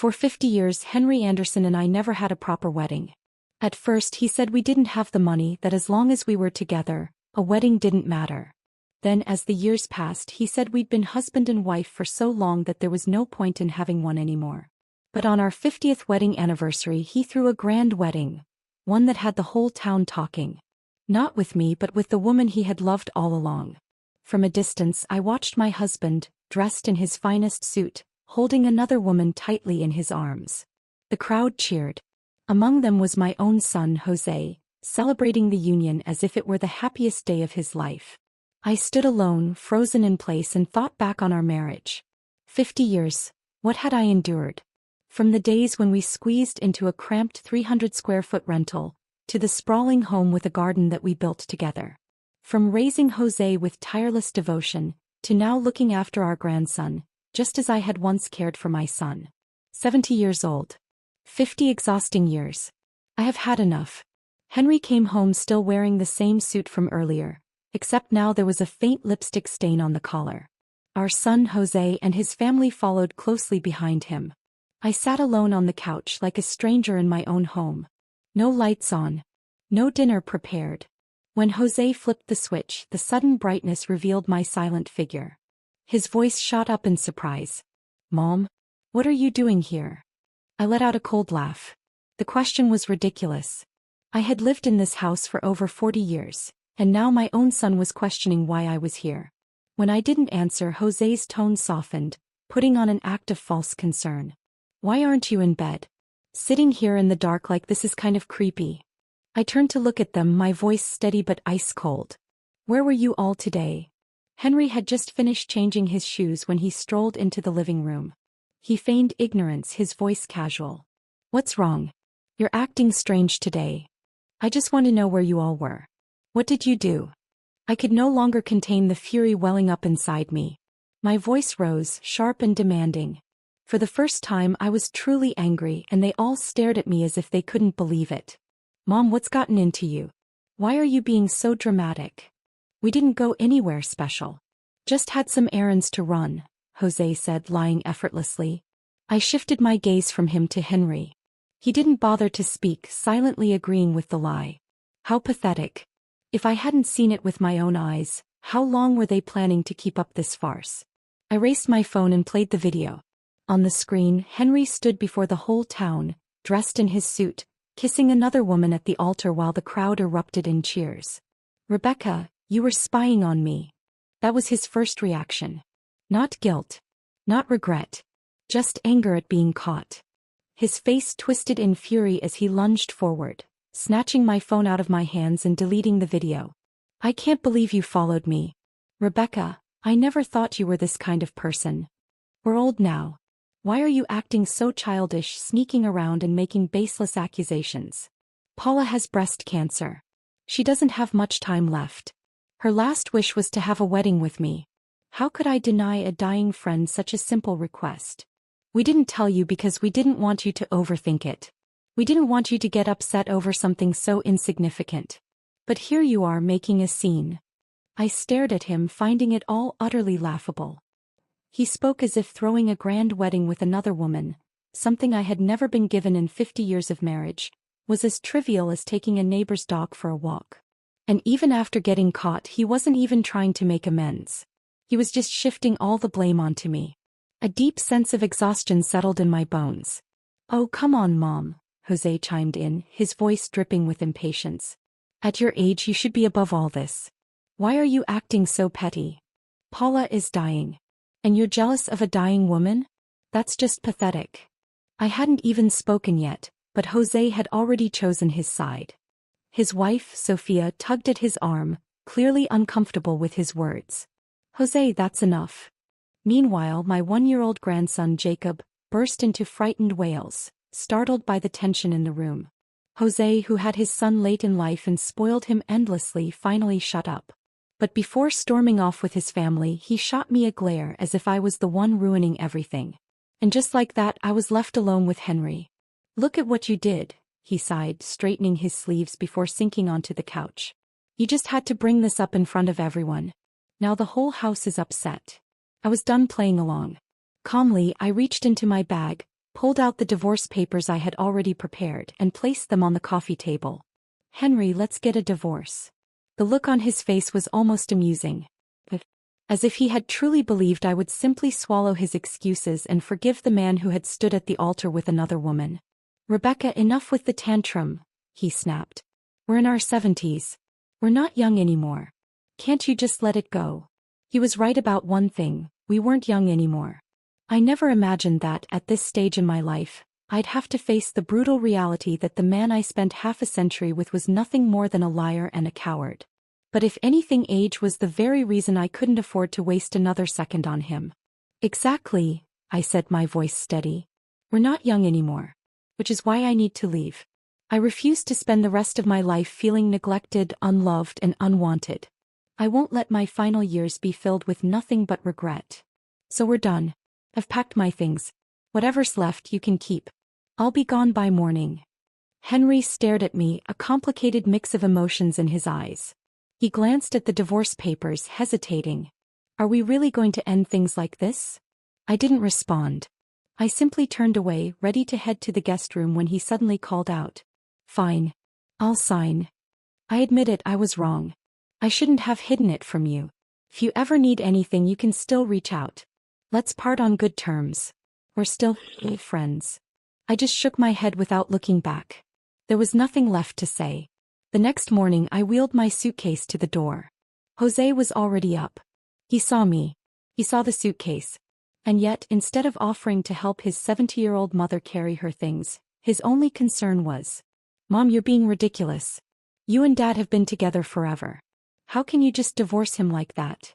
For 50 years Henry Anderson and I never had a proper wedding. At first he said we didn't have the money, that as long as we were together, a wedding didn't matter. Then as the years passed he said we'd been husband and wife for so long that there was no point in having one anymore. But on our 50th wedding anniversary he threw a grand wedding, one that had the whole town talking. Not with me but with the woman he had loved all along. From a distance I watched my husband, dressed in his finest suit, holding another woman tightly in his arms. The crowd cheered. Among them was my own son Jose, celebrating the union as if it were the happiest day of his life. I stood alone, frozen in place, and thought back on our marriage. 50 years, what had I endured? From the days when we squeezed into a cramped 300-square-foot rental, to the sprawling home with a garden that we built together. From raising Jose with tireless devotion, to now looking after our grandson, just as I had once cared for my son. 70 years old. 50 exhausting years. I have had enough. Henry came home still wearing the same suit from earlier, except now there was a faint lipstick stain on the collar. Our son Jose and his family followed closely behind him. I sat alone on the couch like a stranger in my own home. No lights on. No dinner prepared. When Jose flipped the switch, the sudden brightness revealed my silent figure. His voice shot up in surprise. "Mom? What are you doing here?" I let out a cold laugh. The question was ridiculous. I had lived in this house for over 40 years, and now my own son was questioning why I was here. When I didn't answer, Jose's tone softened, putting on an act of false concern. "Why aren't you in bed? Sitting here in the dark like this is kind of creepy." I turned to look at them, my voice steady but ice cold. "Where were you all today?" Henry had just finished changing his shoes when he strolled into the living room. He feigned ignorance, his voice casual. "What's wrong? You're acting strange today. I just want to know where you all were. What did you do?" I could no longer contain the fury welling up inside me. My voice rose, sharp and demanding. For the first time I was truly angry, and they all stared at me as if they couldn't believe it. "Mom, what's gotten into you? Why are you being so dramatic?" "We didn't go anywhere special. Just had some errands to run," Jose said, lying effortlessly. I shifted my gaze from him to Henry. He didn't bother to speak, silently agreeing with the lie. How pathetic. If I hadn't seen it with my own eyes, how long were they planning to keep up this farce? I raised my phone and played the video. On the screen, Henry stood before the whole town, dressed in his suit, kissing another woman at the altar while the crowd erupted in cheers. "Rebecca, you were spying on me." That was his first reaction. Not guilt. Not regret. Just anger at being caught. His face twisted in fury as he lunged forward, snatching my phone out of my hands and deleting the video. "I can't believe you followed me. Rebecca, I never thought you were this kind of person. We're old now. Why are you acting so childish, sneaking around and making baseless accusations? Paula has breast cancer. She doesn't have much time left. Her last wish was to have a wedding with me. How could I deny a dying friend such a simple request? We didn't tell you because we didn't want you to overthink it. We didn't want you to get upset over something so insignificant. But here you are making a scene." I stared at him, finding it all utterly laughable. He spoke as if throwing a grand wedding with another woman, something I had never been given in 50 years of marriage, was as trivial as taking a neighbor's dog for a walk. And even after getting caught, he wasn't even trying to make amends. He was just shifting all the blame onto me. A deep sense of exhaustion settled in my bones. "Oh, come on, Mom," Jose chimed in, his voice dripping with impatience. "At your age you should be above all this. Why are you acting so petty? Paula is dying. And you're jealous of a dying woman? That's just pathetic." I hadn't even spoken yet, but Jose had already chosen his side. His wife, Sophia, tugged at his arm, clearly uncomfortable with his words. "Jose, that's enough." Meanwhile, my 1-year-old grandson Jacob burst into frightened wails, startled by the tension in the room. Jose, who had his son late in life and spoiled him endlessly, finally shut up. But before storming off with his family, he shot me a glare as if I was the one ruining everything. And just like that, I was left alone with Henry. "Look at what you did," he sighed, straightening his sleeves before sinking onto the couch. "You just had to bring this up in front of everyone. Now the whole house is upset." I was done playing along. Calmly, I reached into my bag, pulled out the divorce papers I had already prepared and placed them on the coffee table. "Henry, let's get a divorce." The look on his face was almost amusing. As if he had truly believed I would simply swallow his excuses and forgive the man who had stood at the altar with another woman. "Rebecca, enough with the tantrum," he snapped. "We're in our 70s. We're not young anymore. Can't you just let it go?" He was right about one thing: we weren't young anymore. I never imagined that, at this stage in my life, I'd have to face the brutal reality that the man I spent half a century with was nothing more than a liar and a coward. But if anything, age was the very reason I couldn't afford to waste another second on him. "Exactly," I said, my voice steady. "We're not young anymore. Which is why I need to leave. I refuse to spend the rest of my life feeling neglected, unloved, and unwanted. I won't let my final years be filled with nothing but regret. So we're done. I've packed my things. Whatever's left you can keep. I'll be gone by morning." Henry stared at me, a complicated mix of emotions in his eyes. He glanced at the divorce papers, hesitating. "Are we really going to end things like this?" I didn't respond. I simply turned away, ready to head to the guest room when he suddenly called out, "Fine. I'll sign. I admit it, I was wrong. I shouldn't have hidden it from you. If you ever need anything you can still reach out. Let's part on good terms. We're still friends." I just shook my head without looking back. There was nothing left to say. The next morning I wheeled my suitcase to the door. Jose was already up. He saw me. He saw the suitcase. And yet, instead of offering to help his 70-year-old mother carry her things, his only concern was, "Mom, you're being ridiculous. You and Dad have been together forever. How can you just divorce him like that?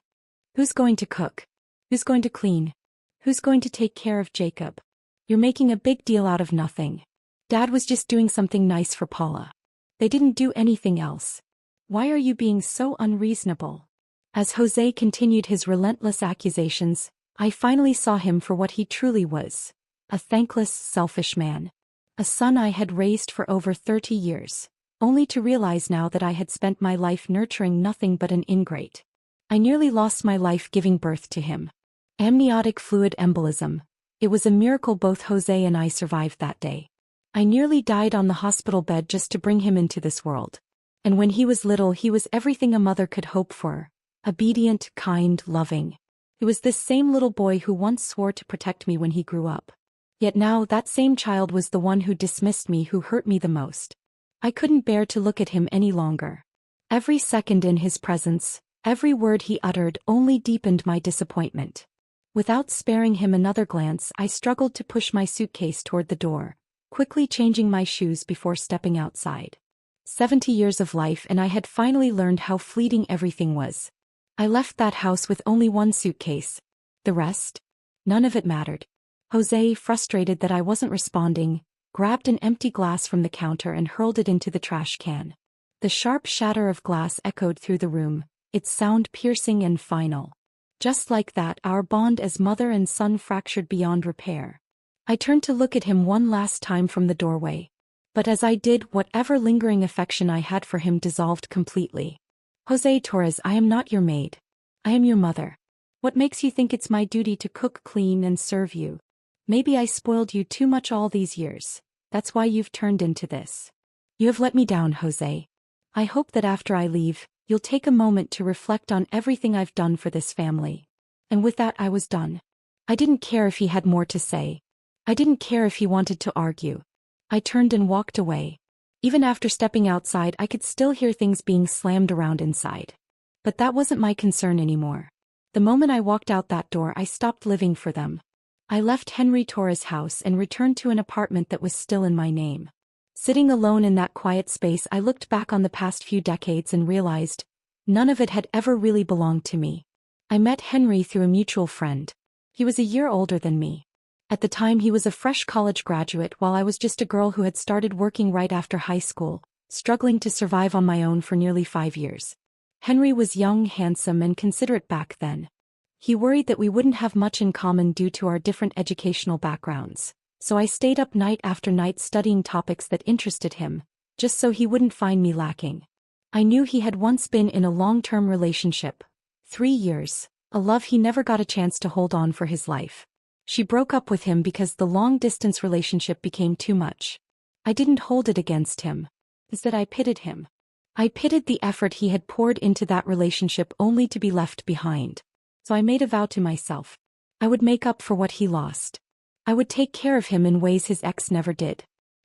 Who's going to cook? Who's going to clean? Who's going to take care of Jacob? You're making a big deal out of nothing. Dad was just doing something nice for Paula. They didn't do anything else. Why are you being so unreasonable?" As Jose continued his relentless accusations, I finally saw him for what he truly was: a thankless, selfish man. A son I had raised for over 30 years, only to realize now that I had spent my life nurturing nothing but an ingrate. I nearly lost my life giving birth to him. Amniotic fluid embolism. It was a miracle both Jose and I survived that day. I nearly died on the hospital bed just to bring him into this world. And when he was little, he was everything a mother could hope for: obedient, kind, loving. He was this same little boy who once swore to protect me when he grew up. Yet now that same child was the one who dismissed me, who hurt me the most. I couldn't bear to look at him any longer. Every second in his presence, every word he uttered, only deepened my disappointment. Without sparing him another glance, I struggled to push my suitcase toward the door, quickly changing my shoes before stepping outside. 70 years of life, and I had finally learned how fleeting everything was. I left that house with only one suitcase. The rest? None of it mattered. Jose, frustrated that I wasn't responding, grabbed an empty glass from the counter and hurled it into the trash can. The sharp shatter of glass echoed through the room, its sound piercing and final. Just like that, our bond as mother and son fractured beyond repair. I turned to look at him one last time from the doorway. But as I did, whatever lingering affection I had for him dissolved completely. "Jose Torres, I am not your maid. I am your mother. What makes you think it's my duty to cook, clean, and serve you? Maybe I spoiled you too much all these years. That's why you've turned into this. You have let me down, Jose. I hope that after I leave, you'll take a moment to reflect on everything I've done for this family." And with that I was done. I didn't care if he had more to say. I didn't care if he wanted to argue. I turned and walked away. Even after stepping outside, I could still hear things being slammed around inside. But that wasn't my concern anymore. The moment I walked out that door, I stopped living for them. I left Henry Torres' house and returned to an apartment that was still in my name. Sitting alone in that quiet space, I looked back on the past few decades and realized none of it had ever really belonged to me. I met Henry through a mutual friend. He was a year older than me. At the time, he was a fresh college graduate, while I was just a girl who had started working right after high school, struggling to survive on my own for nearly 5 years. Henry was young, handsome, and considerate back then. He worried that we wouldn't have much in common due to our different educational backgrounds, so I stayed up night after night studying topics that interested him, just so he wouldn't find me lacking. I knew he had once been in a long-term relationship, 3 years, a love he never got a chance to hold on for his life. She broke up with him because the long-distance relationship became too much. I didn't hold it against him. It's that I pitied him. I pitied the effort he had poured into that relationship only to be left behind. So I made a vow to myself. I would make up for what he lost. I would take care of him in ways his ex never did.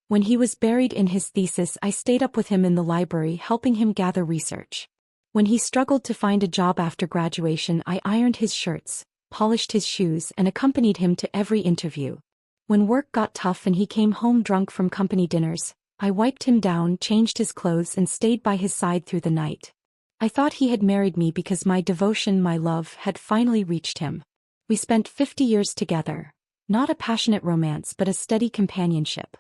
When he was buried in his thesis, I stayed up with him in the library helping him gather research. When he struggled to find a job after graduation, I ironed his shirts, polished his shoes, and accompanied him to every interview. When work got tough and he came home drunk from company dinners, I wiped him down, changed his clothes, and stayed by his side through the night. I thought he had married me because my devotion, my love, had finally reached him. We spent 50 years together. Not a passionate romance but a steady companionship.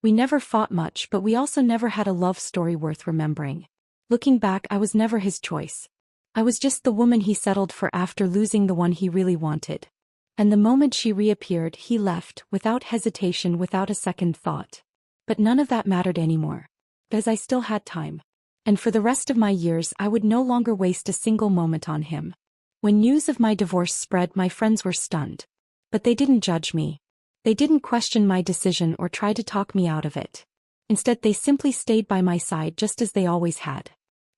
We never fought much, but we also never had a love story worth remembering. Looking back, I was never his choice. I was just the woman he settled for after losing the one he really wanted. And the moment she reappeared, he left, without hesitation, without a second thought. But none of that mattered anymore. Because I still had time. And for the rest of my years I would no longer waste a single moment on him. When news of my divorce spread, my friends were stunned. But they didn't judge me. They didn't question my decision or try to talk me out of it. Instead, they simply stayed by my side just as they always had.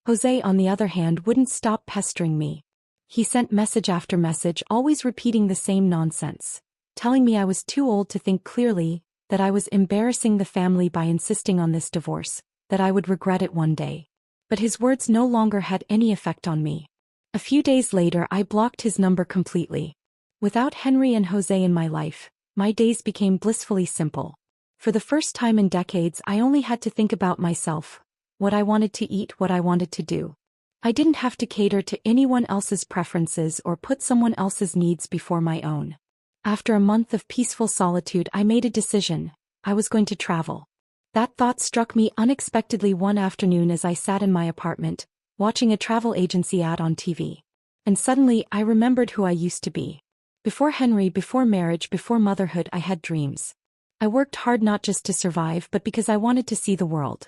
Jose, on the other hand, wouldn't stop pestering me. He sent message after message, always repeating the same nonsense, telling me I was too old to think clearly, that I was embarrassing the family by insisting on this divorce, that I would regret it one day. But his words no longer had any effect on me. A few days later, I blocked his number completely. Without Henry and Jose in my life, my days became blissfully simple. For the first time in decades, I only had to think about myself, what I wanted to eat, what I wanted to do. I didn't have to cater to anyone else's preferences or put someone else's needs before my own. After a month of peaceful solitude, I made a decision. I was going to travel. That thought struck me unexpectedly one afternoon as I sat in my apartment, watching a travel agency ad on TV. And suddenly, I remembered who I used to be. Before Henry, before marriage, before motherhood, I had dreams. I worked hard not just to survive but because I wanted to see the world.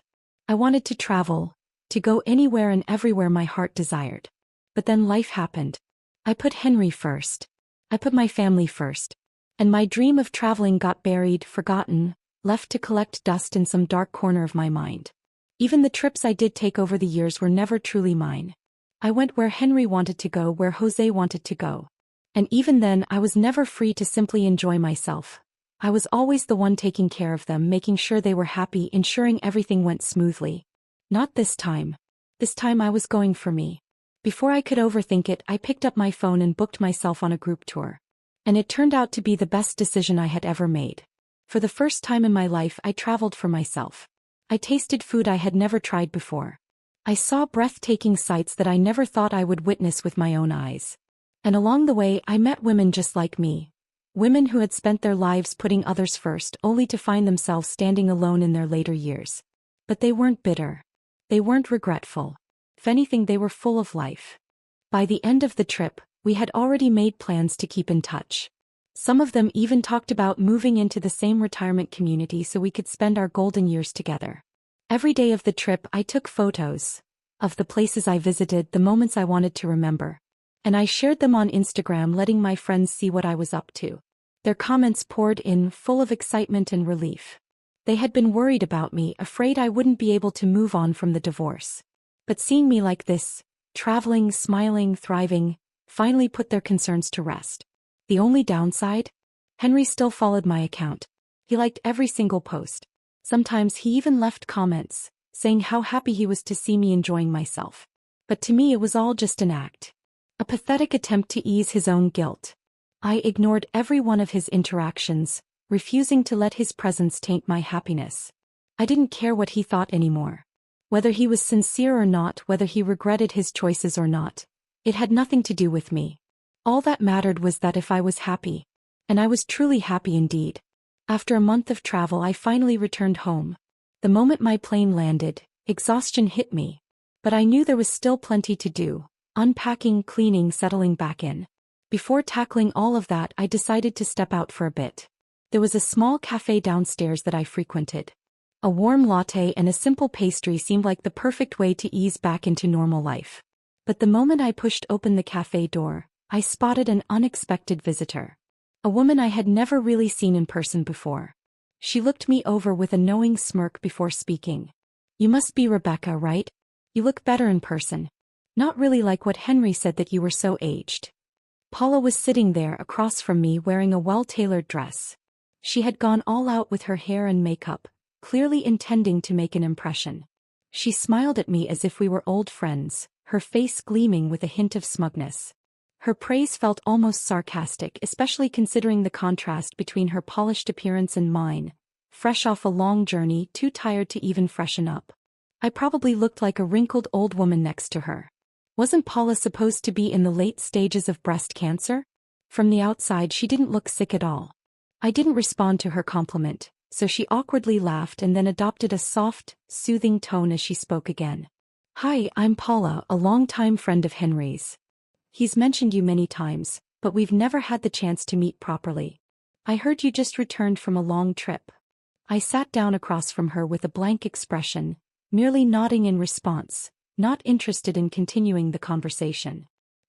I wanted to travel, to go anywhere and everywhere my heart desired. But then life happened. I put Henry first. I put my family first. And my dream of traveling got buried, forgotten, left to collect dust in some dark corner of my mind. Even the trips I did take over the years were never truly mine. I went where Henry wanted to go, where Jose wanted to go. And even then, I was never free to simply enjoy myself. I was always the one taking care of them, making sure they were happy, ensuring everything went smoothly. Not this time. This time I was going for me. Before I could overthink it, I picked up my phone and booked myself on a group tour. And it turned out to be the best decision I had ever made. For the first time in my life, I traveled for myself. I tasted food I had never tried before. I saw breathtaking sights that I never thought I would witness with my own eyes. And along the way, I met women just like me. Women who had spent their lives putting others first, only to find themselves standing alone in their later years. But they weren't bitter. They weren't regretful. If anything, they were full of life. By the end of the trip, we had already made plans to keep in touch. Some of them even talked about moving into the same retirement community so we could spend our golden years together. Every day of the trip, I took photos of the places I visited, the moments I wanted to remember. And I shared them on Instagram, letting my friends see what I was up to. Their comments poured in, full of excitement and relief. They had been worried about me, afraid I wouldn't be able to move on from the divorce. But seeing me like this, traveling, smiling, thriving, finally put their concerns to rest. The only downside? Henry still followed my account. He liked every single post. Sometimes he even left comments, saying how happy he was to see me enjoying myself. But to me it was all just an act. A pathetic attempt to ease his own guilt. I ignored every one of his interactions, refusing to let his presence taint my happiness. I didn't care what he thought anymore. Whether he was sincere or not, whether he regretted his choices or not, it had nothing to do with me. All that mattered was that if I was happy, and I was truly happy indeed. After a month of travel, I finally returned home. The moment my plane landed, exhaustion hit me. But I knew there was still plenty to do. Unpacking, cleaning, settling back in. Before tackling all of that, I decided to step out for a bit. There was a small cafe downstairs that I frequented. A warm latte and a simple pastry seemed like the perfect way to ease back into normal life. But the moment I pushed open the cafe door, I spotted an unexpected visitor. A woman I had never really seen in person before. She looked me over with a knowing smirk before speaking. You must be Rebecca, right? You look better in person. Not really like what Henry said that you were so aged. Paula was sitting there across from me wearing a well-tailored dress. She had gone all out with her hair and makeup, clearly intending to make an impression. She smiled at me as if we were old friends, her face gleaming with a hint of smugness. Her praise felt almost sarcastic, especially considering the contrast between her polished appearance and mine, fresh off a long journey, too tired to even freshen up. I probably looked like a wrinkled old woman next to her. Wasn't Paula supposed to be in the late stages of breast cancer? From the outside she didn't look sick at all. I didn't respond to her compliment, so she awkwardly laughed and then adopted a soft, soothing tone as she spoke again. Hi, I'm Paula, a longtime friend of Henry's. He's mentioned you many times, but we've never had the chance to meet properly. I heard you just returned from a long trip. I sat down across from her with a blank expression, merely nodding in response, not interested in continuing the conversation.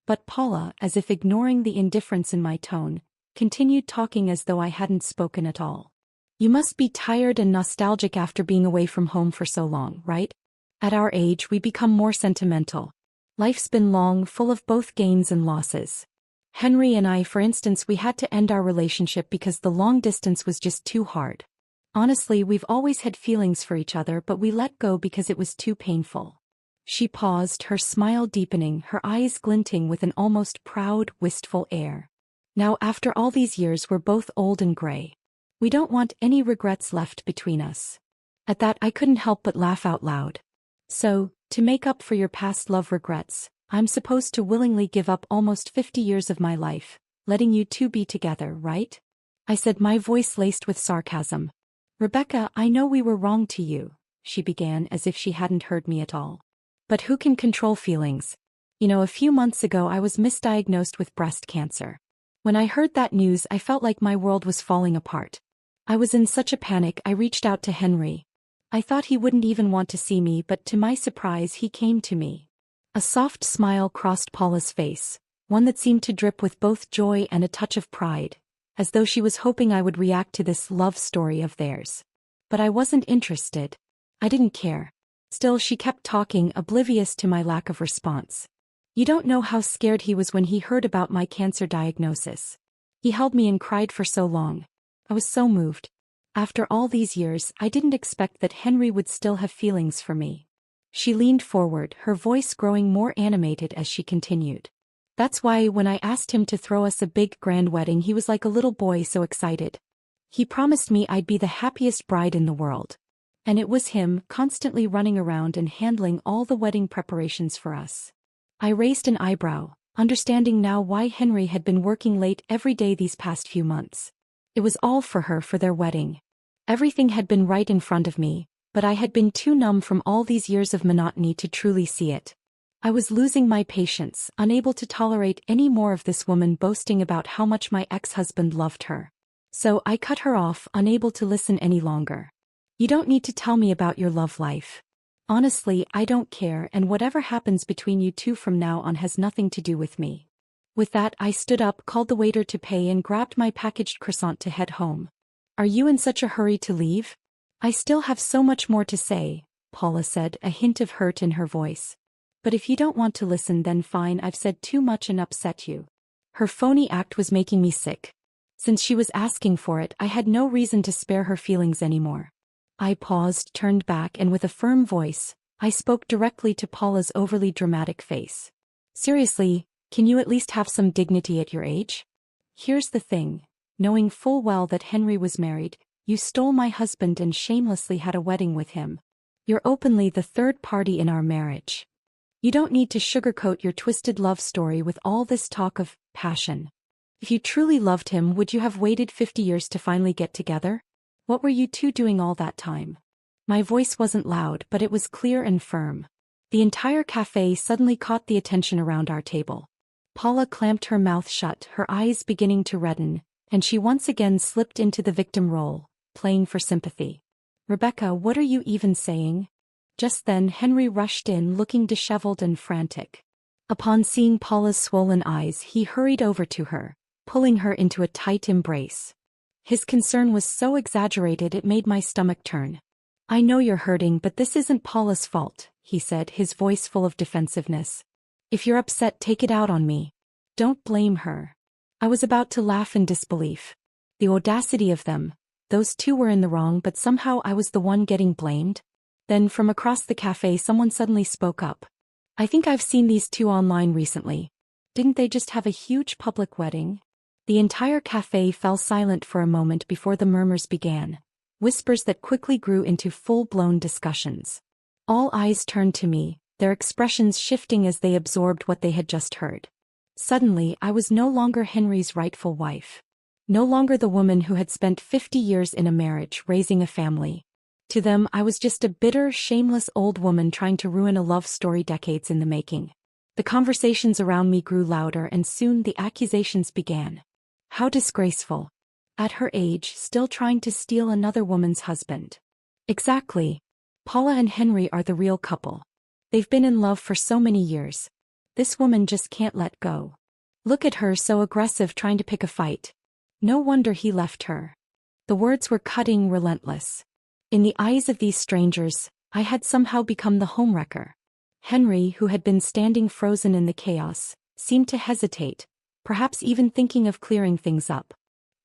But Paula, as if ignoring the indifference in my tone, continued talking as though I hadn't spoken at all. You must be tired and nostalgic after being away from home for so long, right? At our age we become more sentimental. Life's been long, full of both gains and losses. Henry and I, for instance, we had to end our relationship because the long distance was just too hard. Honestly, we've always had feelings for each other, but we let go because it was too painful. She paused, her smile deepening, her eyes glinting with an almost proud, wistful air. Now, after all these years, we're both old and gray. We don't want any regrets left between us. At that, I couldn't help but laugh out loud. So, to make up for your past love regrets, I'm supposed to willingly give up almost 50 years of my life, letting you two be together, right? I said, my voice laced with sarcasm. Rebecca, I know we were wrong to you, she began as if she hadn't heard me at all. But who can control feelings? You know, a few months ago I was misdiagnosed with breast cancer. When I heard that news, I felt like my world was falling apart. I was in such a panic, I reached out to Henry. I thought he wouldn't even want to see me, but to my surprise he came to me. A soft smile crossed Paula's face, one that seemed to drip with both joy and a touch of pride, as though she was hoping I would react to this love story of theirs. But I wasn't interested. I didn't care. Still, she kept talking, oblivious to my lack of response. You don't know how scared he was when he heard about my cancer diagnosis. He held me and cried for so long. I was so moved. After all these years, I didn't expect that Henry would still have feelings for me. She leaned forward, her voice growing more animated as she continued. That's why when I asked him to throw us a big grand wedding, he was like a little boy, so excited. He promised me I'd be the happiest bride in the world. And it was him, constantly running around and handling all the wedding preparations for us. I raised an eyebrow, understanding now why Henry had been working late every day these past few months. It was all for her, for their wedding. Everything had been right in front of me, but I had been too numb from all these years of monotony to truly see it. I was losing my patience, unable to tolerate any more of this woman boasting about how much my ex-husband loved her. So I cut her off, unable to listen any longer. You don't need to tell me about your love life. Honestly, I don't care, and whatever happens between you two from now on has nothing to do with me. With that, I stood up, called the waiter to pay, and grabbed my packaged croissant to head home. Are you in such a hurry to leave? I still have so much more to say, Paula said, a hint of hurt in her voice. But if you don't want to listen, then fine, I've said too much and upset you. Her phony act was making me sick. Since she was asking for it, I had no reason to spare her feelings anymore. I paused, turned back, and with a firm voice, I spoke directly to Paula's overly dramatic face. Seriously, can you at least have some dignity at your age? Here's the thing. Knowing full well that Henry was married, you stole my husband and shamelessly had a wedding with him. You're openly the third party in our marriage. You don't need to sugarcoat your twisted love story with all this talk of passion. If you truly loved him, would you have waited 50 years to finally get together? What were you two doing all that time? My voice wasn't loud, but it was clear and firm. The entire cafe suddenly caught the attention around our table. Paula clamped her mouth shut, her eyes beginning to redden, and she once again slipped into the victim role, playing for sympathy. Rebecca, what are you even saying? Just then Henry rushed in, looking disheveled and frantic. Upon seeing Paula's swollen eyes, he hurried over to her, pulling her into a tight embrace. His concern was so exaggerated it made my stomach turn. "I know you're hurting, but this isn't Paula's fault," he said, his voice full of defensiveness. "If you're upset, take it out on me. Don't blame her." I was about to laugh in disbelief. The audacity of them. Those two were in the wrong, but somehow I was the one getting blamed. Then from across the cafe someone suddenly spoke up. "I think I've seen these two online recently. Didn't they just have a huge public wedding?" The entire cafe fell silent for a moment before the murmurs began, whispers that quickly grew into full-blown discussions. All eyes turned to me, their expressions shifting as they absorbed what they had just heard. Suddenly, I was no longer Henry's rightful wife. No longer the woman who had spent 50 years in a marriage raising a family. To them, I was just a bitter, shameless old woman trying to ruin a love story decades in the making. The conversations around me grew louder and soon the accusations began. How disgraceful. At her age, still trying to steal another woman's husband. Exactly. Paula and Henry are the real couple. They've been in love for so many years. This woman just can't let go. Look at her, so aggressive, trying to pick a fight. No wonder he left her. The words were cutting, relentless. In the eyes of these strangers, I had somehow become the homewrecker. Henry, who had been standing frozen in the chaos, seemed to hesitate, perhaps even thinking of clearing things up.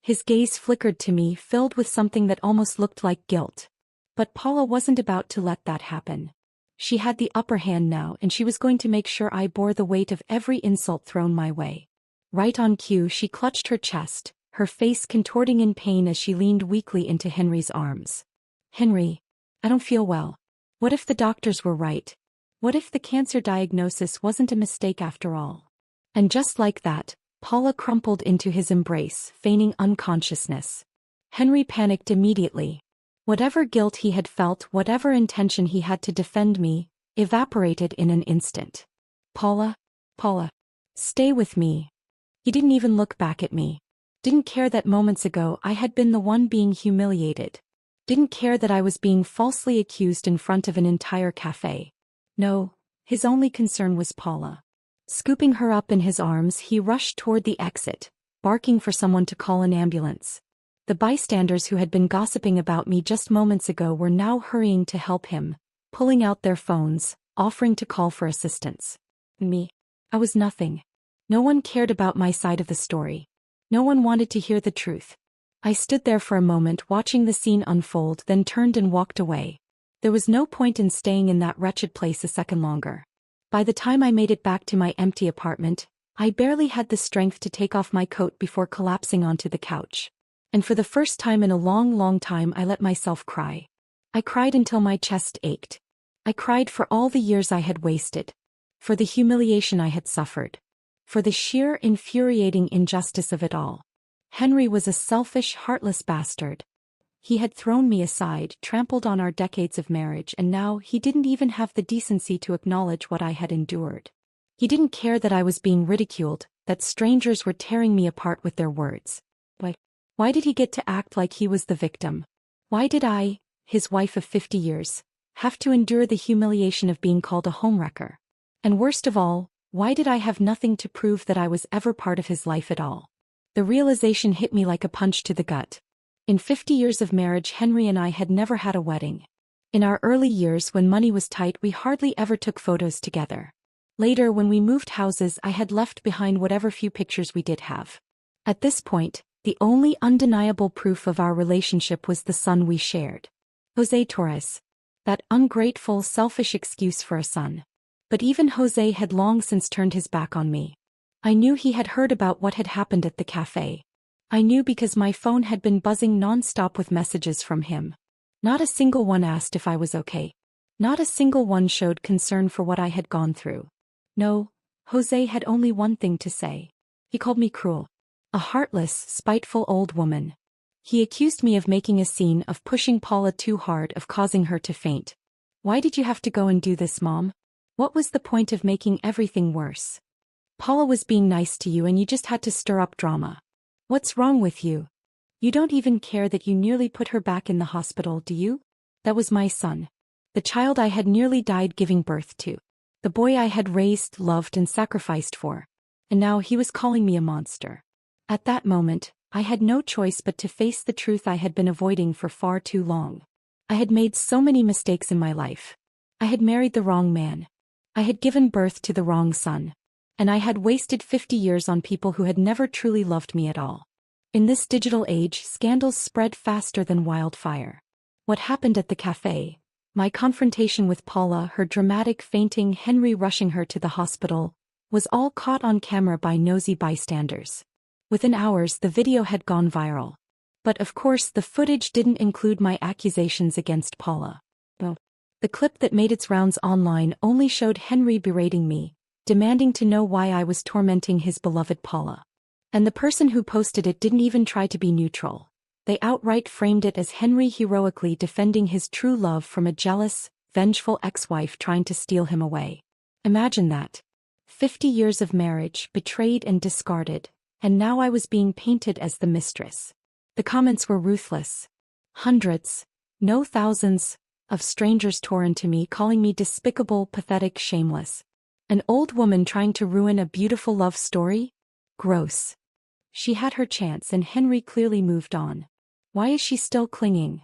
His gaze flickered to me, filled with something that almost looked like guilt. But Paula wasn't about to let that happen. She had the upper hand now, and she was going to make sure I bore the weight of every insult thrown my way. Right on cue, she clutched her chest, her face contorting in pain as she leaned weakly into Henry's arms. "Henry, I don't feel well. What if the doctors were right? What if the cancer diagnosis wasn't a mistake after all?" And just like that, Paula crumpled into his embrace, feigning unconsciousness. Henry panicked immediately. Whatever guilt he had felt, whatever intention he had to defend me, evaporated in an instant. Paula, stay with me." He didn't even look back at me. Didn't care that moments ago I had been the one being humiliated. Didn't care that I was being falsely accused in front of an entire cafe. No, his only concern was Paula. Scooping her up in his arms, he rushed toward the exit, barking for someone to call an ambulance. The bystanders who had been gossiping about me just moments ago were now hurrying to help him, pulling out their phones, offering to call for assistance. Me? I was nothing. No one cared about my side of the story. No one wanted to hear the truth. I stood there for a moment watching the scene unfold, then turned and walked away. There was no point in staying in that wretched place a second longer. By the time I made it back to my empty apartment, I barely had the strength to take off my coat before collapsing onto the couch. And for the first time in a long, long time, I let myself cry. I cried until my chest ached. I cried for all the years I had wasted. For the humiliation I had suffered. For the sheer, infuriating injustice of it all. Henry was a selfish, heartless bastard. He had thrown me aside, trampled on our decades of marriage, and now he didn't even have the decency to acknowledge what I had endured. He didn't care that I was being ridiculed, that strangers were tearing me apart with their words. Why did he get to act like he was the victim? Why did I, his wife of 50 years, have to endure the humiliation of being called a homewrecker? And worst of all, why did I have nothing to prove that I was ever part of his life at all? The realization hit me like a punch to the gut. In 50 years of marriage, Henry and I had never had a wedding. In our early years, when money was tight, we hardly ever took photos together. Later, when we moved houses, I had left behind whatever few pictures we did have. At this point, the only undeniable proof of our relationship was the son we shared. Jose Torres. That ungrateful, selfish excuse for a son. But even Jose had long since turned his back on me. I knew he had heard about what had happened at the cafe. I knew because my phone had been buzzing non-stop with messages from him. Not a single one asked if I was okay. Not a single one showed concern for what I had gone through. No, Jose had only one thing to say. He called me cruel. A heartless, spiteful old woman. He accused me of making a scene, of pushing Paula too hard, of causing her to faint. Why did you have to go and do this, Mom? What was the point of making everything worse? Paula was being nice to you and you just had to stir up drama. What's wrong with you? You don't even care that you nearly put her back in the hospital, do you? That was my son. The child I had nearly died giving birth to. The boy I had raised, loved, and sacrificed for. And now he was calling me a monster. At that moment, I had no choice but to face the truth I had been avoiding for far too long. I had made so many mistakes in my life. I had married the wrong man. I had given birth to the wrong son. And I had wasted 50 years on people who had never truly loved me at all. In this digital age, scandals spread faster than wildfire. What happened at the cafe, my confrontation with Paula, her dramatic fainting, Henry rushing her to the hospital, was all caught on camera by nosy bystanders. Within hours, the video had gone viral. But of course, the footage didn't include my accusations against Paula. The clip that made its rounds online only showed Henry berating me, demanding to know why I was tormenting his beloved Paula. And the person who posted it didn't even try to be neutral. They outright framed it as Henry heroically defending his true love from a jealous, vengeful ex-wife trying to steal him away. Imagine that. 50 years of marriage, betrayed and discarded, and now I was being painted as the mistress. The comments were ruthless. Hundreds, no thousands, of strangers tore into me, calling me despicable, pathetic, shameless. An old woman trying to ruin a beautiful love story? Gross. She had her chance and Henry clearly moved on. Why is she still clinging?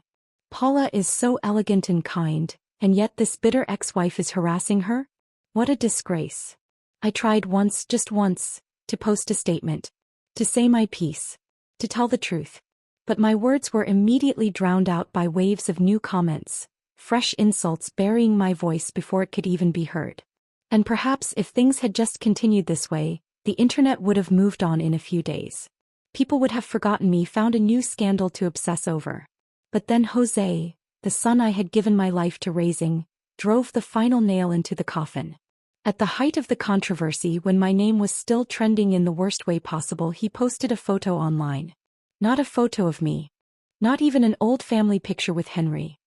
Paula is so elegant and kind, and yet this bitter ex-wife is harassing her? What a disgrace. I tried once, just once, to post a statement, to say my piece, to tell the truth. But my words were immediately drowned out by waves of new comments, fresh insults burying my voice before it could even be heard. And perhaps if things had just continued this way, the internet would have moved on in a few days. People would have forgotten me, found a new scandal to obsess over. But then Jose, the son I had given my life to raising, drove the final nail into the coffin. At the height of the controversy, when my name was still trending in the worst way possible, he posted a photo online. Not a photo of me. Not even an old family picture with Henry.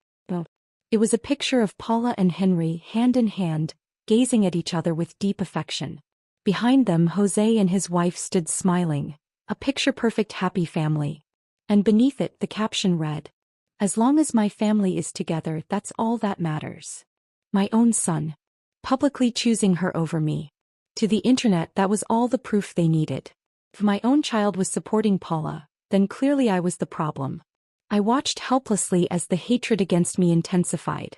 It was a picture of Paula and Henry, hand in hand, gazing at each other with deep affection. Behind them, Jose and his wife stood smiling, a picture-perfect happy family. And beneath it, the caption read, "As long as my family is together, that's all that matters." My own son. Publicly choosing her over me. To the internet, that was all the proof they needed. If my own child was supporting Paula, then clearly I was the problem. I watched helplessly as the hatred against me intensified.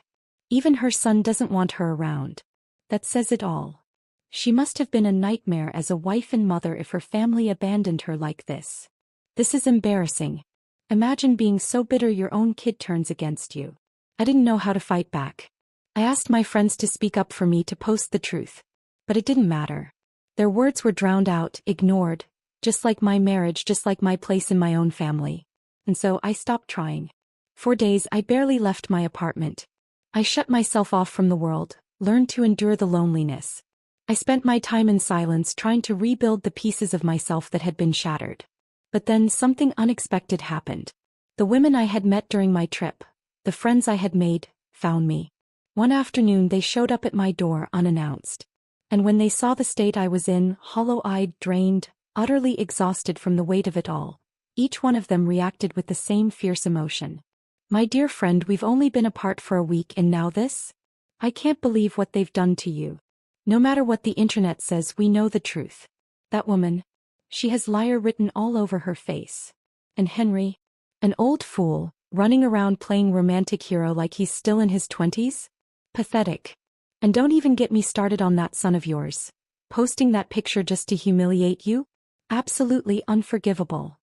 Even her son doesn't want her around. That says it all. She must have been a nightmare as a wife and mother if her family abandoned her like this. This is embarrassing. Imagine being so bitter your own kid turns against you. I didn't know how to fight back. I asked my friends to speak up for me, to post the truth. But it didn't matter. Their words were drowned out, ignored, just like my marriage, just like my place in my own family. And so I stopped trying. For days I barely left my apartment. I shut myself off from the world, learned to endure the loneliness. I spent my time in silence trying to rebuild the pieces of myself that had been shattered. But then something unexpected happened. The women I had met during my trip, the friends I had made, found me. One afternoon they showed up at my door unannounced. And when they saw the state I was in, hollow-eyed, drained, utterly exhausted from the weight of it all, each one of them reacted with the same fierce emotion. "My dear friend, we've only been apart for a week and now this? I can't believe what they've done to you. No matter what the internet says, we know the truth. That woman, she has liar written all over her face. And Henry, an old fool, running around playing romantic hero like he's still in his 20s? Pathetic. And don't even get me started on that son of yours. Posting that picture just to humiliate you? Absolutely unforgivable."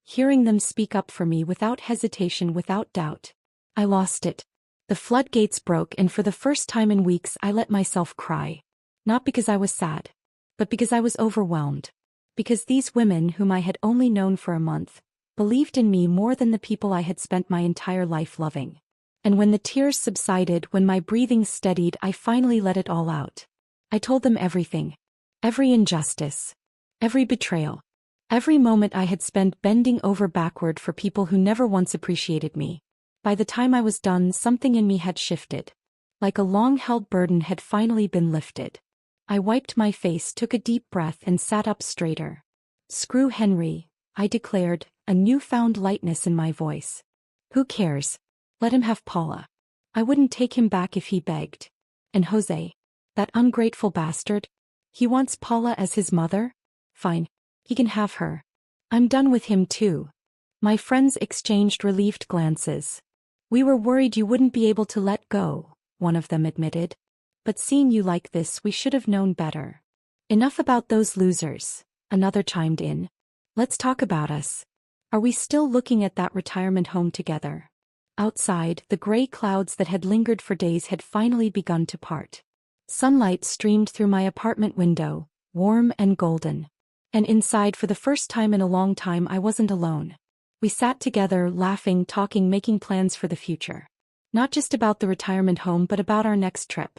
Hearing them speak up for me without hesitation, without doubt, I lost it. The floodgates broke, and for the first time in weeks I let myself cry. Not because I was sad, but because I was overwhelmed. Because these women, whom I had only known for a month, believed in me more than the people I had spent my entire life loving. And when the tears subsided, when my breathing steadied, I finally let it all out. I told them everything. Every injustice. Every betrayal. Every moment I had spent bending over backward for people who never once appreciated me. By the time I was done, something in me had shifted. Like a long-held burden had finally been lifted. I wiped my face, took a deep breath, and sat up straighter. "Screw Henry," I declared, a newfound lightness in my voice. "Who cares? Let him have Paula. I wouldn't take him back if he begged. And Jose, that ungrateful bastard, he wants Paula as his mother? Fine. He can have her. I'm done with him too. My friends exchanged relieved glances. We were worried you wouldn't be able to let go, one of them admitted. But seeing you like this, we should have known better. Enough about those losers, another chimed in. Let's talk about us. Are we still looking at that retirement home together? Outside, the gray clouds that had lingered for days had finally begun to part. Sunlight streamed through my apartment window, warm and golden. And inside, for the first time in a long time, I wasn't alone. We sat together, laughing, talking, making plans for the future. Not just about the retirement home, but about our next trip.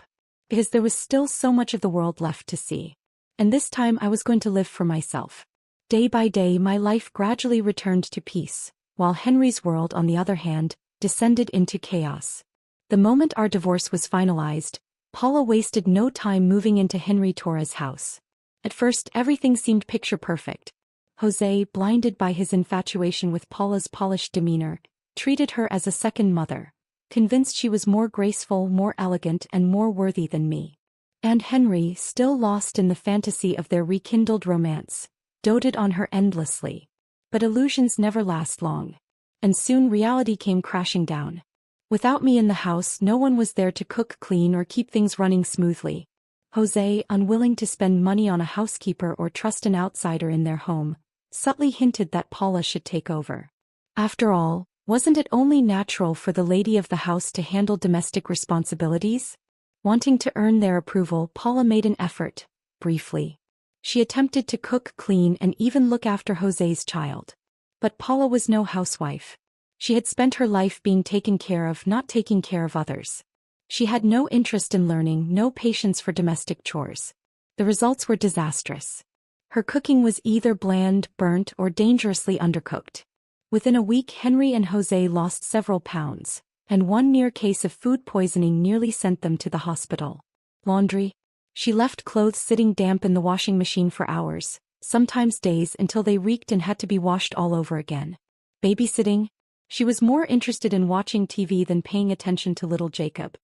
Because there was still so much of the world left to see. And this time I was going to live for myself. Day by day, my life gradually returned to peace, while Henry's world, on the other hand, descended into chaos. The moment our divorce was finalized, Paula wasted no time moving into Henry Torres' house. At first, everything seemed picture perfect. Jose, blinded by his infatuation with Paula's polished demeanor, treated her as a second mother, convinced she was more graceful, more elegant, and more worthy than me. And Henry, still lost in the fantasy of their rekindled romance, doted on her endlessly. But illusions never last long. And soon reality came crashing down. Without me in the house, no one was there to cook, clean, or keep things running smoothly. Jose, unwilling to spend money on a housekeeper or trust an outsider in their home, subtly hinted that Paula should take over. After all, wasn't it only natural for the lady of the house to handle domestic responsibilities? Wanting to earn their approval, Paula made an effort, briefly. She attempted to cook, clean, and even look after Jose's child. But Paula was no housewife. She had spent her life being taken care of, not taking care of others. She had no interest in learning, no patience for domestic chores. The results were disastrous. Her cooking was either bland, burnt, or dangerously undercooked. Within a week, Henry and Jose lost several pounds, and one near case of food poisoning nearly sent them to the hospital. Laundry. She left clothes sitting damp in the washing machine for hours, sometimes days, until they reeked and had to be washed all over again. Babysitting. She was more interested in watching TV than paying attention to little Jacob.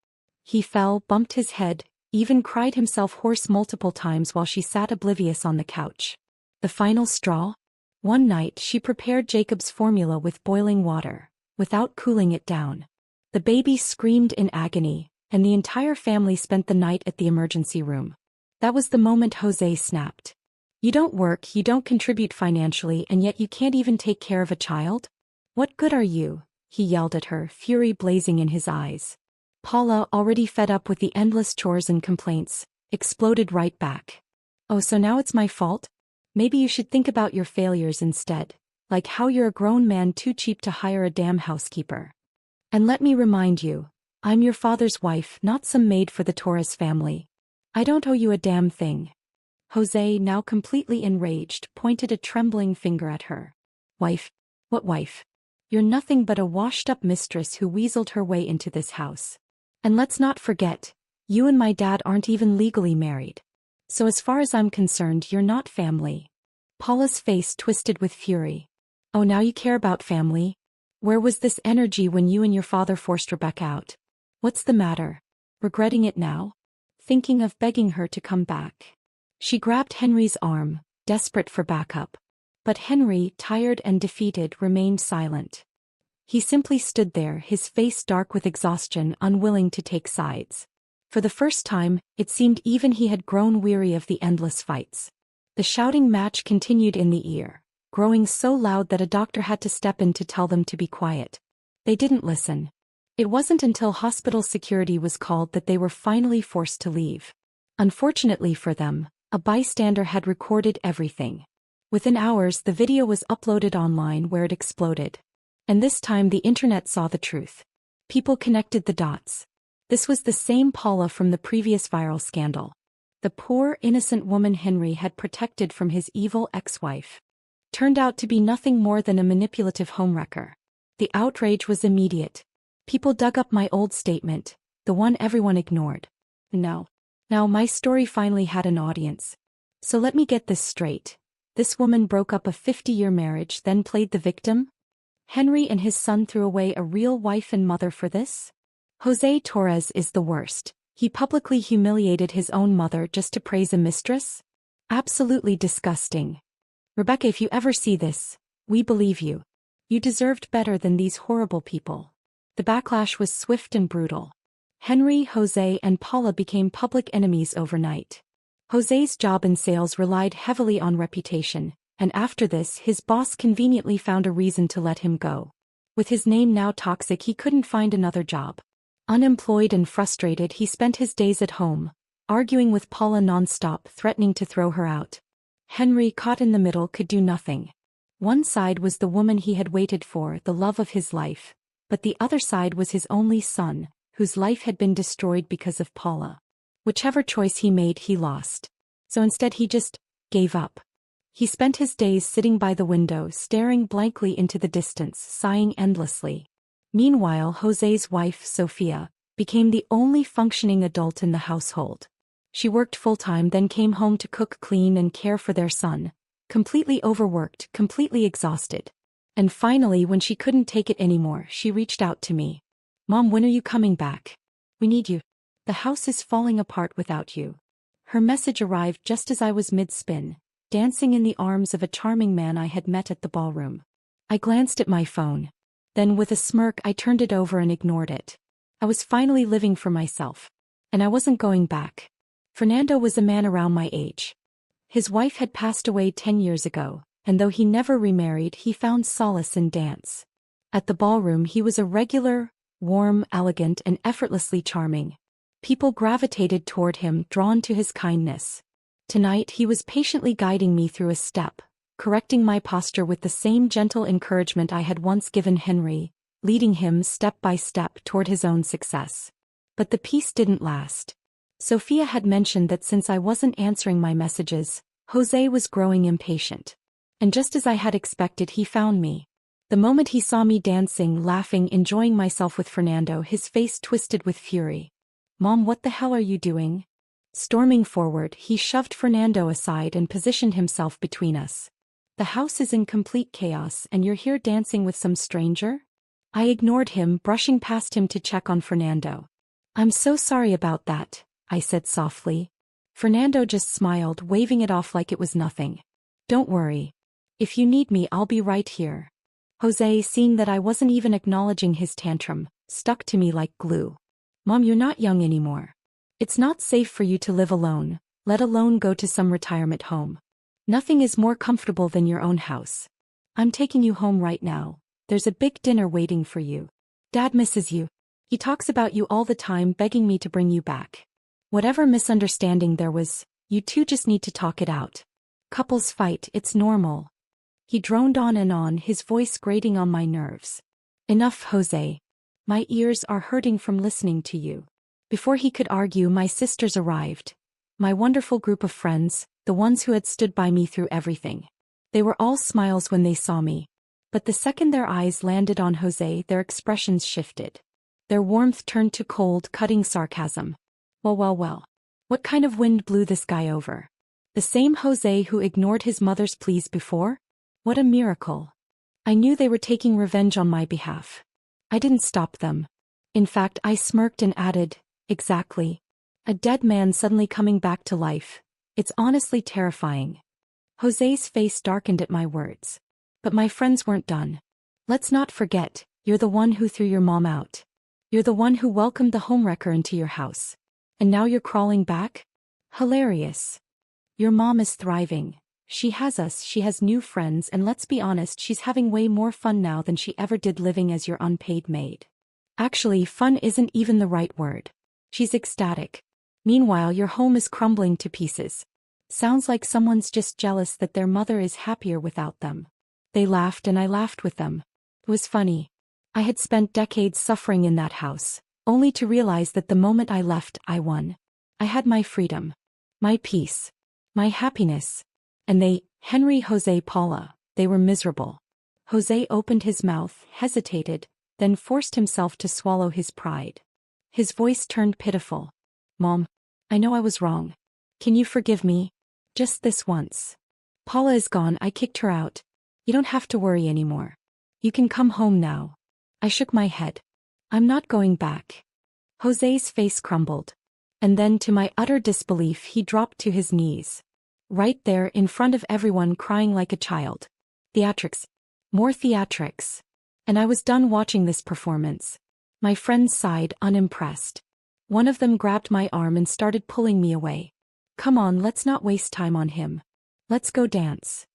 He fell, bumped his head, even cried himself hoarse multiple times while she sat oblivious on the couch. The final straw? One night she prepared Jacob's formula with boiling water, without cooling it down. The baby screamed in agony, and the entire family spent the night at the emergency room. That was the moment Jose snapped. You don't work, you don't contribute financially, and yet you can't even take care of a child? What good are you? He yelled at her, fury blazing in his eyes. Paula, already fed up with the endless chores and complaints, exploded right back. Oh, so now it's my fault? Maybe you should think about your failures instead, like how you're a grown man too cheap to hire a damn housekeeper. And let me remind you, I'm your father's wife, not some maid for the Torres family. I don't owe you a damn thing. Jose, now completely enraged, pointed a trembling finger at her. Wife? What wife? You're nothing but a washed-up mistress who weaseled her way into this house. And let's not forget, you and my dad aren't even legally married. So as far as I'm concerned, you're not family. Paula's face twisted with fury. Oh, now you care about family? Where was this energy when you and your father forced Rebecca out? What's the matter? Regretting it now? Thinking of begging her to come back? She grabbed Henry's arm, desperate for backup. But Henry, tired and defeated, remained silent. He simply stood there, his face dark with exhaustion, unwilling to take sides. For the first time, it seemed even he had grown weary of the endless fights. The shouting match continued in the ear, growing so loud that a doctor had to step in to tell them to be quiet. They didn't listen. It wasn't until hospital security was called that they were finally forced to leave. Unfortunately for them, a bystander had recorded everything. Within hours, the video was uploaded online where it exploded. And this time the internet saw the truth. People connected the dots. This was the same Paula from the previous viral scandal. The poor, innocent woman Henry had protected from his evil ex-wife. Turned out to be nothing more than a manipulative homewrecker. The outrage was immediate. People dug up my old statement, the one everyone ignored. Now my story finally had an audience. So let me get this straight. This woman broke up a 50-year marriage, then played the victim? Henry and his son threw away a real wife and mother for this? Jose Torres is the worst. He publicly humiliated his own mother just to praise a mistress? Absolutely disgusting. Rebecca, if you ever see this, We believe you. You deserved better than these horrible people. The backlash was swift and brutal. Henry, Jose, and Paula became public enemies overnight. Jose's job in sales relied heavily on reputation, and after this his boss conveniently found a reason to let him go. With his name now toxic, he couldn't find another job. Unemployed and frustrated, he spent his days at home, arguing with Paula nonstop, threatening to throw her out. Henry, caught in the middle, could do nothing. One side was the woman he had waited for, the love of his life, but the other side was his only son, whose life had been destroyed because of Paula. Whichever choice he made, he lost. So instead he just gave up. He spent his days sitting by the window, staring blankly into the distance, sighing endlessly. Meanwhile, Jose's wife, Sophia, became the only functioning adult in the household. She worked full-time, then came home to cook, clean, and care for their son, completely overworked, completely exhausted. And finally, when she couldn't take it anymore, she reached out to me. "Mom, when are you coming back? We need you. The house is falling apart without you." Her message arrived just as I was mid-spin, dancing in the arms of a charming man I had met at the ballroom. I glanced at my phone. Then with a smirk I turned it over and ignored it. I was finally living for myself. And I wasn't going back. Fernando was a man around my age. His wife had passed away 10 years ago, and though he never remarried, he found solace in dance. At the ballroom he was a regular, warm, elegant, and effortlessly charming. People gravitated toward him, drawn to his kindness. Tonight he was patiently guiding me through a step, correcting my posture with the same gentle encouragement I had once given Henry, leading him step by step toward his own success. But the peace didn't last. Sophia had mentioned that since I wasn't answering my messages, Jose was growing impatient. And just as I had expected, he found me. The moment he saw me dancing, laughing, enjoying myself with Fernando, his face twisted with fury. "Mom, what the hell are you doing?" Storming forward, he shoved Fernando aside and positioned himself between us. "The house is in complete chaos and you're here dancing with some stranger?" I ignored him, brushing past him to check on Fernando. "I'm so sorry about that," I said softly. Fernando just smiled, waving it off like it was nothing. "Don't worry. If you need me, I'll be right here." Jose, seeing that I wasn't even acknowledging his tantrum, stuck to me like glue. "Mom, you're not young anymore. It's not safe for you to live alone, let alone go to some retirement home. Nothing is more comfortable than your own house. I'm taking you home right now. There's a big dinner waiting for you. Dad misses you. He talks about you all the time, begging me to bring you back. Whatever misunderstanding there was, you two just need to talk it out. Couples fight, it's normal." He droned on, his voice grating on my nerves. "Enough, Jose. My ears are hurting from listening to you." Before he could argue, my sisters arrived. My wonderful group of friends, the ones who had stood by me through everything. They were all smiles when they saw me. But the second their eyes landed on Jose, their expressions shifted. Their warmth turned to cold, cutting sarcasm. Well. What kind of wind blew this guy over? The same Jose who ignored his mother's pleas before? What a miracle. I knew they were taking revenge on my behalf. I didn't stop them. In fact, I smirked and added, "Exactly. A dead man suddenly coming back to life. It's honestly terrifying." Jose's face darkened at my words. But my friends weren't done. "Let's not forget, you're the one who threw your mom out. You're the one who welcomed the homewrecker into your house. And now you're crawling back? Hilarious. Your mom is thriving. She has us, she has new friends, and let's be honest, she's having way more fun now than she ever did living as your unpaid maid. Actually, fun isn't even the right word. She's ecstatic. Meanwhile, your home is crumbling to pieces. Sounds like someone's just jealous that their mother is happier without them." They laughed and I laughed with them. It was funny. I had spent decades suffering in that house, only to realize that the moment I left, I won. I had my freedom, my peace, my happiness. And they, Henry, Jose, Paula, they were miserable. Jose opened his mouth, hesitated, then forced himself to swallow his pride. His voice turned pitiful. "Mom, I know I was wrong. Can you forgive me? Just this once. Paula is gone, I kicked her out. You don't have to worry anymore. You can come home now." I shook my head. "I'm not going back." Jose's face crumbled. And then, to my utter disbelief, he dropped to his knees. Right there, in front of everyone, crying like a child. Theatrics. More theatrics. And I was done watching this performance. My friends sighed, unimpressed. One of them grabbed my arm and started pulling me away. Come on, let's not waste time on him. Let's go dance.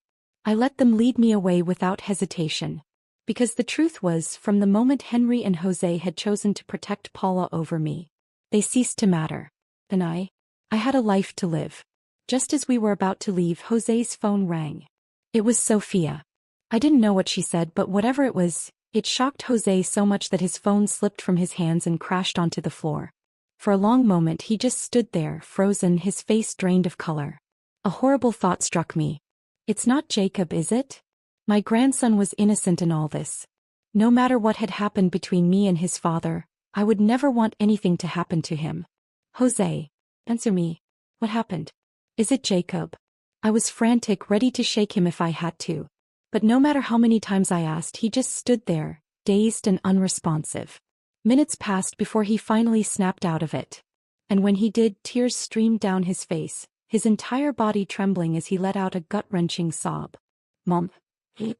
I let them lead me away without hesitation. Because the truth was, from the moment Henry and Jose had chosen to protect Paula over me, they ceased to matter. And I had a life to live. Just as we were about to leave, Jose's phone rang. It was Sophia. I didn't know what she said, but whatever it was, it shocked Jose so much that his phone slipped from his hands and crashed onto the floor. For a long moment he just stood there, frozen, his face drained of color. A horrible thought struck me. It's not Jacob, is it? My grandson was innocent in all this. No matter what had happened between me and his father, I would never want anything to happen to him. Jose, answer me. What happened? Is it Jacob? I was frantic, ready to shake him if I had to. But no matter how many times I asked, he just stood there, dazed and unresponsive. Minutes passed before he finally snapped out of it. And when he did, tears streamed down his face, his entire body trembling as he let out a gut-wrenching sob. Mom,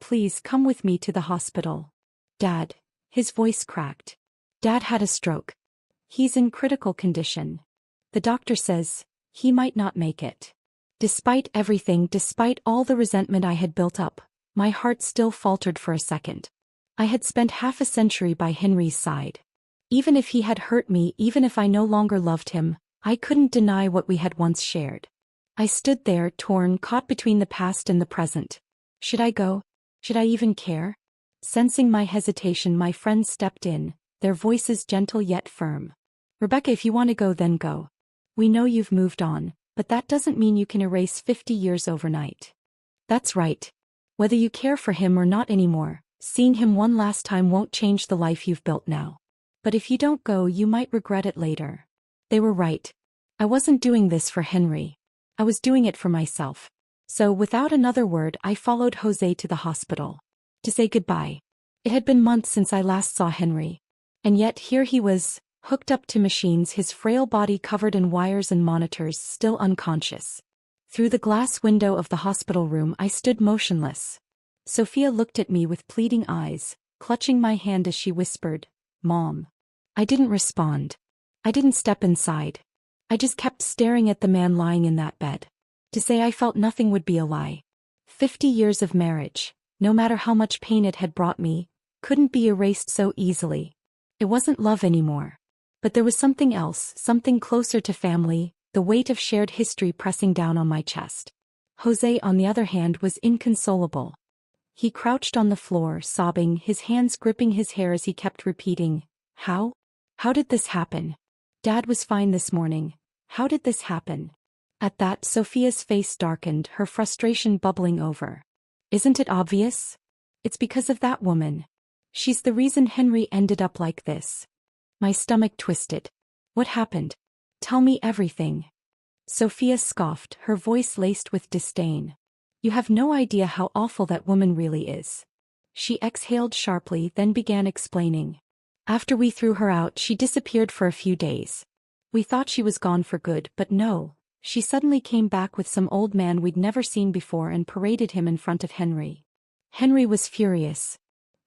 please come with me to the hospital. Dad, his voice cracked. Dad had a stroke. He's in critical condition. The doctor says he might not make it. Despite everything, despite all the resentment I had built up, my heart still faltered for a second. I had spent half a century by Henry's side. Even if he had hurt me, even if I no longer loved him, I couldn't deny what we had once shared. I stood there, torn, caught between the past and the present. Should I go? Should I even care? Sensing my hesitation, my friends stepped in, their voices gentle yet firm. Rebecca, if you want to go, then go. We know you've moved on, but that doesn't mean you can erase 50 years overnight. That's right. Whether you care for him or not anymore, seeing him one last time won't change the life you've built now. But if you don't go, you might regret it later. They were right. I wasn't doing this for Henry. I was doing it for myself. So without another word, I followed Jose to the hospital. To say goodbye. It had been months since I last saw Henry. And yet here he was, hooked up to machines, his frail body covered in wires and monitors, still unconscious. Through the glass window of the hospital room I stood motionless. Sophia looked at me with pleading eyes, clutching my hand as she whispered, "Mom." I didn't respond. I didn't step inside. I just kept staring at the man lying in that bed. To say I felt nothing would be a lie. 50 years of marriage, no matter how much pain it had brought me, couldn't be erased so easily. It wasn't love anymore. But there was something else, something closer to family, the weight of shared history pressing down on my chest. Jose, on the other hand, was inconsolable. He crouched on the floor, sobbing, his hands gripping his hair as he kept repeating, "How? How did this happen? Dad was fine this morning. How did this happen?" At that, Sophia's face darkened, her frustration bubbling over. "Isn't it obvious? It's because of that woman. She's the reason Henry ended up like this." My stomach twisted. What happened? Tell me everything. Sophia scoffed, her voice laced with disdain. You have no idea how awful that woman really is. She exhaled sharply, then began explaining. After we threw her out, she disappeared for a few days. We thought she was gone for good, but no. She suddenly came back with some old man we'd never seen before and paraded him in front of Henry. Henry was furious.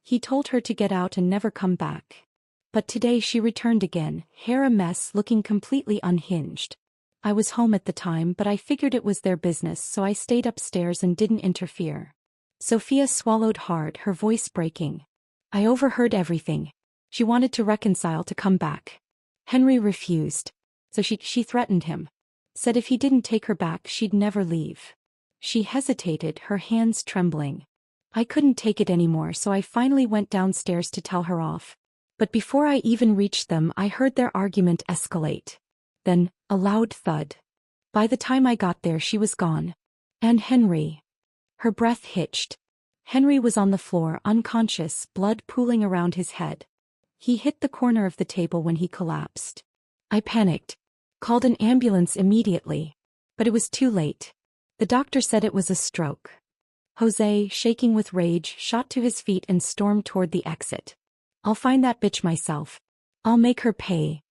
He told her to get out and never come back. But today she returned again, hair a mess, looking completely unhinged. I was home at the time, but I figured it was their business, so I stayed upstairs and didn't interfere. Sophia swallowed hard, her voice breaking. I overheard everything. She wanted to reconcile, to come back. Henry refused. So she threatened him. Said if he didn't take her back, she'd never leave. She hesitated, her hands trembling. I couldn't take it anymore, so I finally went downstairs to tell her off. But before I even reached them, I heard their argument escalate. Then, a loud thud. By the time I got there, she was gone. And Henry. Her breath hitched. Henry was on the floor, unconscious, blood pooling around his head. He hit the corner of the table when he collapsed. I panicked. Called an ambulance immediately. But it was too late. The doctor said it was a stroke. Jose, shaking with rage, shot to his feet and stormed toward the exit. I'll find that bitch myself. I'll make her pay.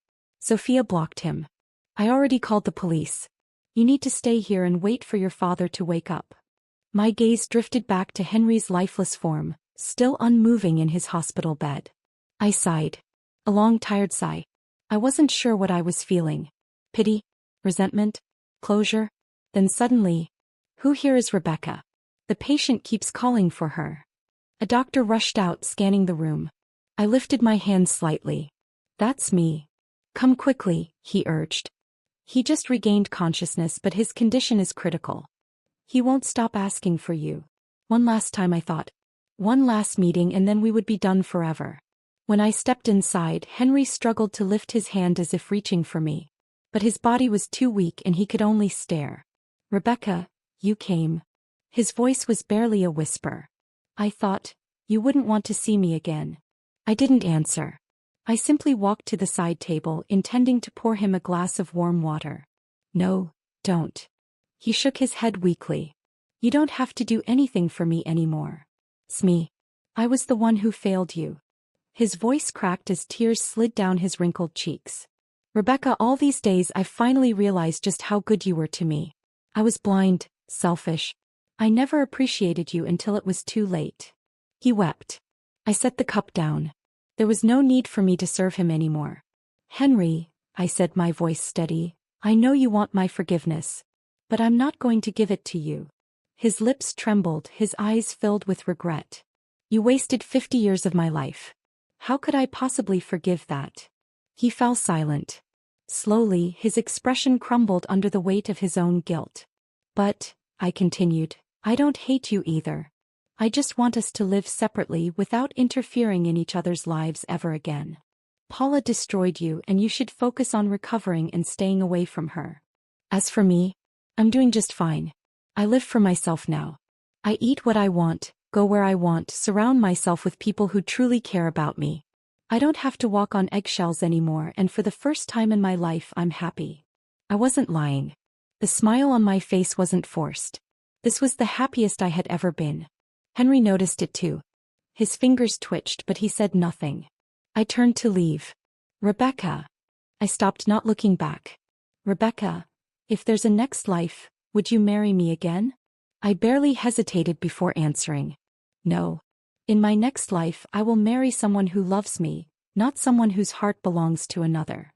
Sophia blocked him. I already called the police. You need to stay here and wait for your father to wake up. My gaze drifted back to Henry's lifeless form, still unmoving in his hospital bed. I sighed. A long tired sigh. I wasn't sure what I was feeling. Pity? Resentment? Closure? Then suddenly, who here is Rebecca? The patient keeps calling for her. A doctor rushed out, scanning the room. I lifted my hand slightly. That's me. Come quickly, he urged. He just regained consciousness, but his condition is critical. He won't stop asking for you. One last time, I thought. One last meeting and then we would be done forever. When I stepped inside, Henry struggled to lift his hand as if reaching for me. But his body was too weak and he could only stare. Rebecca, you came. His voice was barely a whisper. I thought, you wouldn't want to see me again. I didn't answer. I simply walked to the side table, intending to pour him a glass of warm water. No, don't. He shook his head weakly. You don't have to do anything for me anymore. Smee. I was the one who failed you. His voice cracked as tears slid down his wrinkled cheeks. Rebecca, all these days I've finally realized just how good you were to me. I was blind, selfish. I never appreciated you until it was too late. He wept. I set the cup down. There was no need for me to serve him anymore. Henry, I said, my voice steady, I know you want my forgiveness. But I'm not going to give it to you. His lips trembled, his eyes filled with regret. You wasted 50 years of my life. How could I possibly forgive that? He fell silent. Slowly, his expression crumbled under the weight of his own guilt. But, I continued, I don't hate you either. I just want us to live separately without interfering in each other's lives ever again. Paula destroyed you and you should focus on recovering and staying away from her. As for me, I'm doing just fine. I live for myself now. I eat what I want, go where I want, surround myself with people who truly care about me. I don't have to walk on eggshells anymore, and for the first time in my life I'm happy. I wasn't lying. The smile on my face wasn't forced. This was the happiest I had ever been. Henry noticed it too. His fingers twitched, but he said nothing. I turned to leave. Rebecca. I stopped, not looking back. Rebecca, if there's a next life, would you marry me again? I barely hesitated before answering. No. In my next life, I will marry someone who loves me, not someone whose heart belongs to another.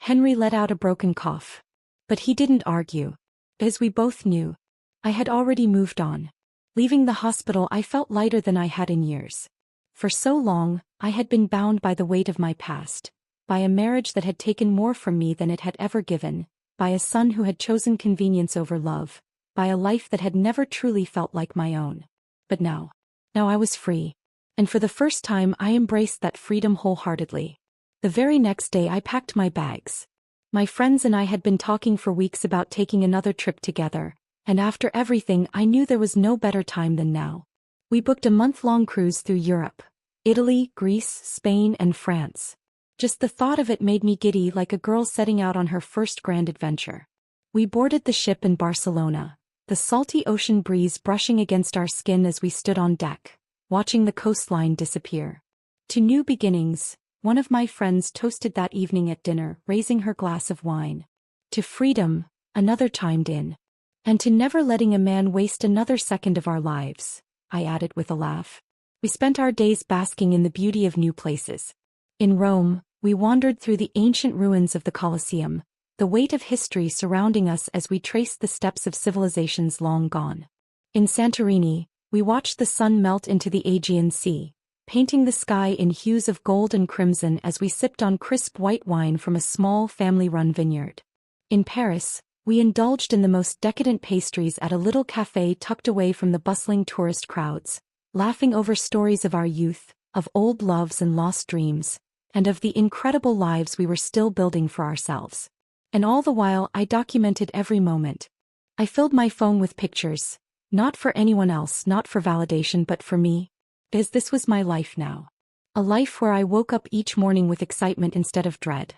Henry let out a broken cough. But he didn't argue. As we both knew, I had already moved on. Leaving the hospital, I felt lighter than I had in years. For so long, I had been bound by the weight of my past, by a marriage that had taken more from me than it had ever given, by a son who had chosen convenience over love, by a life that had never truly felt like my own. But now I was free. And for the first time I embraced that freedom wholeheartedly. The very next day I packed my bags. My friends and I had been talking for weeks about taking another trip together, and after everything I knew there was no better time than now. We booked a month-long cruise through Europe, Italy, Greece, Spain, and France. Just the thought of it made me giddy, like a girl setting out on her first grand adventure. We boarded the ship in Barcelona, the salty ocean breeze brushing against our skin as we stood on deck, watching the coastline disappear. To new beginnings, one of my friends toasted that evening at dinner, raising her glass of wine. To freedom, another chimed in. And to never letting a man waste another second of our lives, I added with a laugh. We spent our days basking in the beauty of new places. In Rome, we wandered through the ancient ruins of the Colosseum, the weight of history surrounding us as we traced the steps of civilizations long gone. In Santorini, we watched the sun melt into the Aegean Sea, painting the sky in hues of gold and crimson as we sipped on crisp white wine from a small family-run vineyard. In Paris, we indulged in the most decadent pastries at a little café tucked away from the bustling tourist crowds, laughing over stories of our youth, of old loves and lost dreams, and of the incredible lives we were still building for ourselves. And all the while I documented every moment. I filled my phone with pictures, not for anyone else, not for validation, but for me. Because this was my life now. A life where I woke up each morning with excitement instead of dread.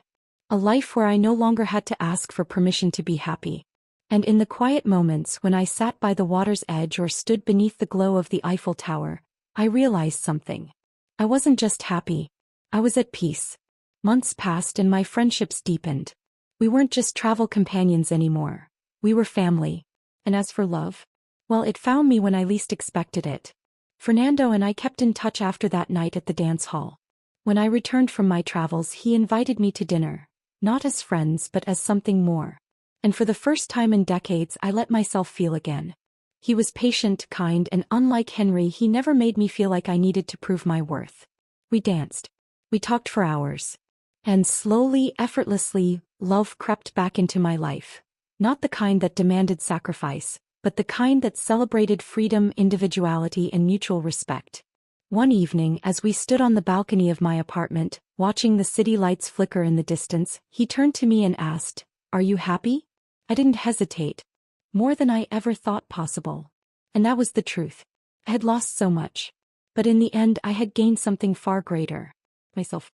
A life where I no longer had to ask for permission to be happy. And in the quiet moments when I sat by the water's edge or stood beneath the glow of the Eiffel Tower, I realized something. I wasn't just happy. I was at peace. Months passed and my friendships deepened. We weren't just travel companions anymore. We were family. And as for love, well, it found me when I least expected it. Fernando and I kept in touch after that night at the dance hall. When I returned from my travels, he invited me to dinner, not as friends but as something more. And for the first time in decades, I let myself feel again. He was patient, kind, and unlike Henry, he never made me feel like I needed to prove my worth. We danced. We talked for hours. And slowly, effortlessly, love crept back into my life. Not the kind that demanded sacrifice, but the kind that celebrated freedom, individuality, and mutual respect. One evening, as we stood on the balcony of my apartment, watching the city lights flicker in the distance, he turned to me and asked, "Are you happy?" I didn't hesitate. More than I ever thought possible. And that was the truth. I had lost so much. But in the end, I had gained something far greater. Myself.